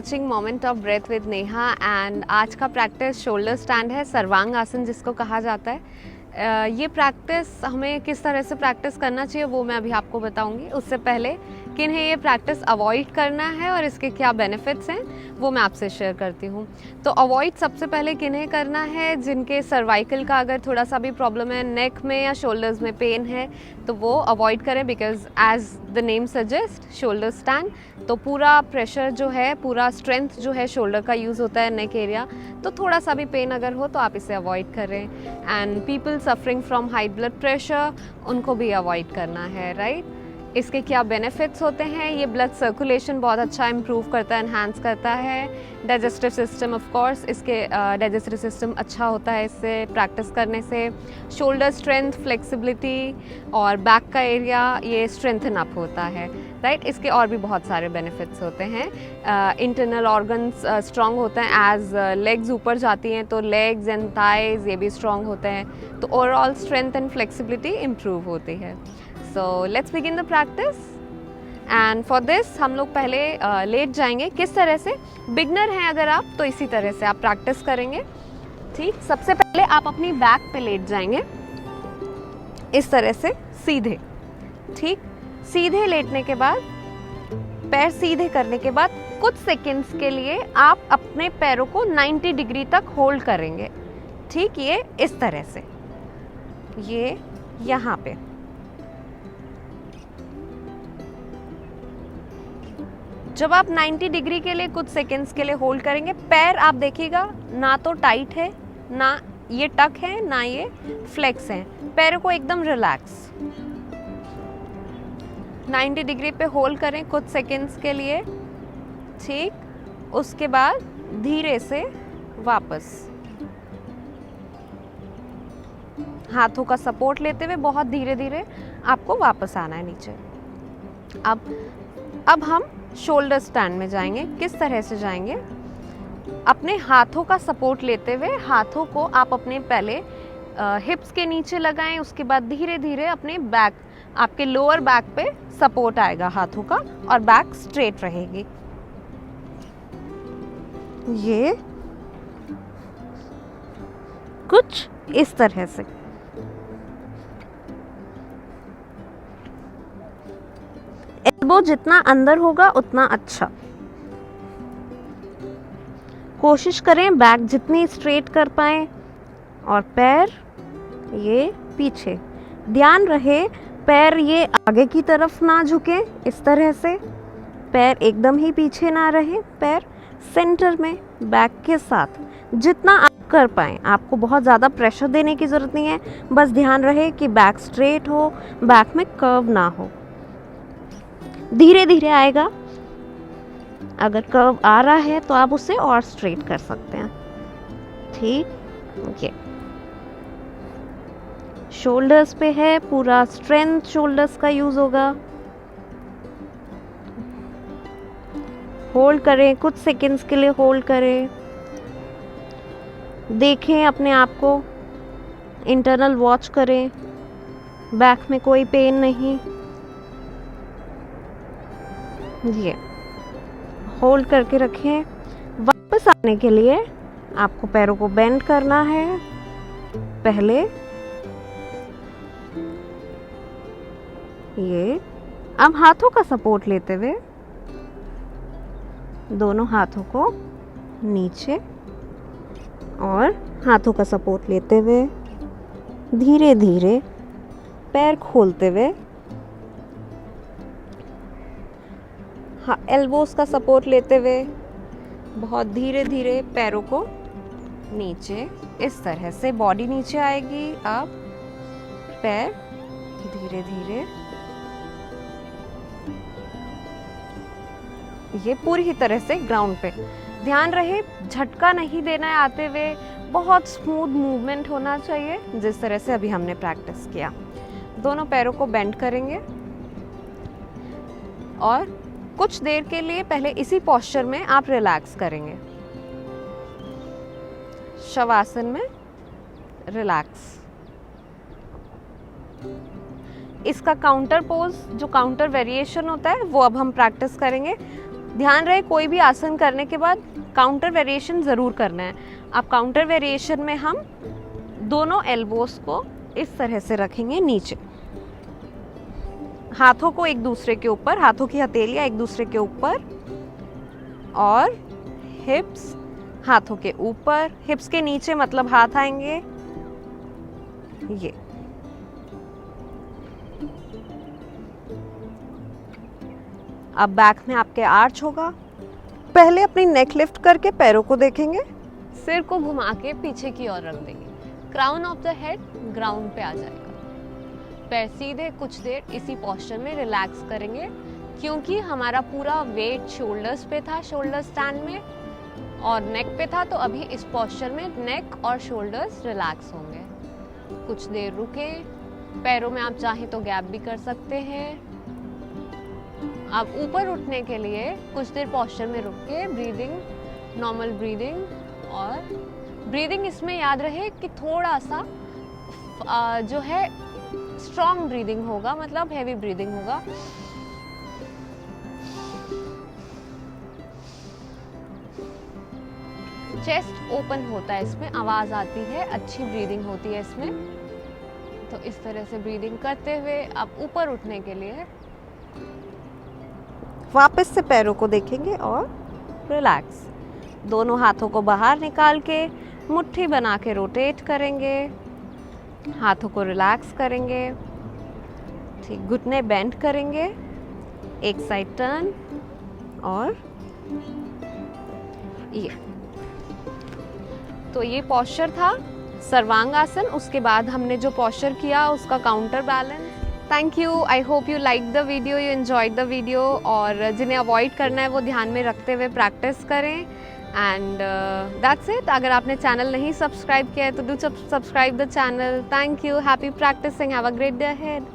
Watching moment of breath with Neha and आज का practice shoulder stand है, सर्वांग आसन जिसको कहा जाता है। ये प्रैक्टिस हमें किस तरह से प्रैक्टिस करना चाहिए वो मैं अभी आपको बताऊंगी। उससे पहले किन्हें ये प्रैक्टिस अवॉइड करना है और इसके क्या बेनिफिट्स हैं वो मैं आपसे शेयर करती हूँ। तो अवॉइड सबसे पहले किन्हें करना है, जिनके सर्वाइकल का अगर थोड़ा सा भी प्रॉब्लम है, नेक में या शोल्डर्स में पेन है तो वो अवॉइड करें, because as the name suggest shoulder stand, तो पूरा प्रेशर जो है, पूरा स्ट्रेंथ जो है शोल्डर का यूज़ होता है नेक एरिया, तो थोड़ा सा भी पेन अगर हो तो आप इसे अवॉइड करें। And people suffering from high blood pressure, उनको भी अवॉइड करना है, राइट। इसके क्या बेनिफिट्स होते हैं, ये ब्लड सर्कुलेशन बहुत अच्छा इम्प्रूव करता है, एनहांस करता है। डाइजेस्टिव सिस्टम, ऑफ कोर्स इसके डाइजेस्टिव सिस्टम अच्छा होता है इससे प्रैक्टिस करने से। शोल्डर स्ट्रेंथ, फ्लेक्सिबिलिटी और बैक का एरिया ये स्ट्रेंथन अप होता है, राइट। इसके और भी बहुत सारे बेनिफिट्स होते हैं। इंटरनल ऑर्गन्स स्ट्रॉन्ग होते हैं, एज लेग्स ऊपर जाती हैं तो लेग्स एंड थाइज ये भी स्ट्रॉन्ग होते हैं, तो overall strength and flexibility improve होती है। So let's begin the practice and for this हम लोग पहले लेट जाएंगे। किस तरह से, बिगनर हैं अगर आप तो इसी तरह से आप प्रैक्टिस करेंगे, ठीक। सबसे पहले आप अपनी बैक पे लेट जाएंगे इस तरह से सीधे, ठीक। सीधे लेटने के बाद, पैर सीधे करने के बाद कुछ सेकंड्स के लिए आप अपने पैरों को 90 डिग्री तक होल्ड करेंगे, ठीक। ये इस तरह से, ये यहाँ पे। जब आप 90 डिग्री के लिए कुछ सेकंड्स के लिए होल्ड करेंगे, पैर आप देखिएगा ना तो टाइट है, ना ये टक है, ना ये फ्लेक्स है, पैरों को एकदम रिलैक्स 90 डिग्री पे होल्ड करें कुछ सेकंड्स के लिए, ठीक। उसके बाद धीरे से वापस हाथों का सपोर्ट लेते हुए बहुत धीरे धीरे आपको वापस आना है नीचे। अब हम शोल्डर स्टैंड में जाएंगे। किस तरह से जाएंगे, अपने हाथों का सपोर्ट लेते हुए हाथों को आप अपने पहले हिप्स के नीचे लगाएं, उसके बाद धीरे धीरे अपने बैक, आपके लोअर बैक पे सपोर्ट आएगा हाथों का और बैक स्ट्रेट रहेगी। ये कुछ इस तरह से। एल्बो जितना अंदर होगा उतना अच्छा। कोशिश करें बैक जितनी स्ट्रेट कर पाएं और पैर ये पीछे। ध्यान रहे पैर ये आगे की तरफ ना झुके, इस तरह से पैर एकदम ही पीछे ना रहे, पैर सेंटर में बैक के साथ जितना आप कर पाएं। आपको बहुत ज़्यादा प्रेशर देने की ज़रूरत नहीं है, बस ध्यान रहे कि बैक स्ट्रेट हो, बैक में कर्व ना हो। धीरे धीरे आएगा, अगर कर्व आ रहा है तो आप उसे और स्ट्रेट कर सकते हैं, ठीक। ये शोल्डर्स पे है, पूरा स्ट्रेंथ शोल्डर्स का यूज होगा। होल्ड करें कुछ सेकंड्स के लिए, होल्ड करें, देखें अपने आप को, इंटरनल वॉच करें, बैक में कोई पेन नहीं। ये होल्ड करके रखें। वापस आने के लिए आपको पैरों को बेंड करना है पहले, ये। अब हाथों का सपोर्ट लेते हुए दोनों हाथों को नीचे और हाथों का सपोर्ट लेते हुए धीरे धीरे पैर खोलते हुए, हाँ, एल्बोस का सपोर्ट लेते हुए बहुत धीरे धीरे पैरों को नीचे, इस तरह से बॉडी नीचे आएगी। अब पैर धीरे धीरे, ये पूरी ही तरह से ग्राउंड पे। ध्यान रहे झटका नहीं देना है आते हुए, बहुत स्मूथ मूवमेंट होना चाहिए जिस तरह से अभी हमने प्रैक्टिस किया। दोनों पैरों को बेंड करेंगे और कुछ देर के लिए पहले इसी पोस्चर में आप रिलैक्स करेंगे, शवासन में रिलैक्स। इसका काउंटर पोज, जो काउंटर वेरिएशन होता है वो अब हम प्रैक्टिस करेंगे। ध्यान रहे कोई भी आसन करने के बाद काउंटर वेरिएशन ज़रूर करना है। अब काउंटर वेरिएशन में हम दोनों एल्बोस को इस तरह से रखेंगे नीचे, हाथों को एक दूसरे के ऊपर, हाथों की हथेलियां एक दूसरे के ऊपर, और हिप्स हाथों के ऊपर, हिप्स के नीचे मतलब हाथ आएंगे ये। अब बैक में आपके आर्च होगा। पहले अपनी नेक लिफ्ट करके पैरों को देखेंगे, सिर को घुमा के पीछे की ओर रख देंगे, crown of the head ground पे आ जाएगा। पैर सीधे कुछ देर इसी पोस्चर में रिलैक्स करेंगे, क्योंकि हमारा पूरा वेट शोल्डर्स पे था, शोल्डर स्टैंड में, और नेक पे था, तो अभी इस पोस्चर में नेक और शोल्डर्स रिलैक्स होंगे। कुछ देर रुके, पैरों में आप चाहें तो गैप भी कर सकते हैं। अब ऊपर उठने के लिए कुछ देर पोस्चर में रुक के ब्रीदिंग, नॉर्मल ब्रीदिंग, और ब्रीदिंग इसमें याद रहे कि थोड़ा सा जो है स्ट्रॉन्ग ब्रीदिंग होगा, मतलब हैवी ब्रीदिंग होगा। चेस्ट ओपन होता है, इसमें आवाज आती है, अच्छी ब्रीदिंग होती है इसमें। तो इस तरह से ब्रीदिंग करते हुए अब ऊपर उठने के लिए वापस से पैरों को देखेंगे और रिलैक्स, दोनों हाथों को बाहर निकाल के मुट्ठी बना के रोटेट करेंगे, हाथों को रिलैक्स करेंगे, ठीक, घुटने बेंड करेंगे, एक साइड टर्न, और ये। तो ये पोस्चर था सर्वांग आसन। उसके बाद हमने जो पोस्चर किया उसका counter balance. Thank you, I hope you like the video, you enjoyed the video, और जिन्हें अवॉइड करना है वो ध्यान में रखते हुए प्रैक्टिस करें। And that's it. अगर आपने चैनल नहीं सब्सक्राइब किया है तो do subscribe the channel. Thank you, happy practising, have a great day ahead.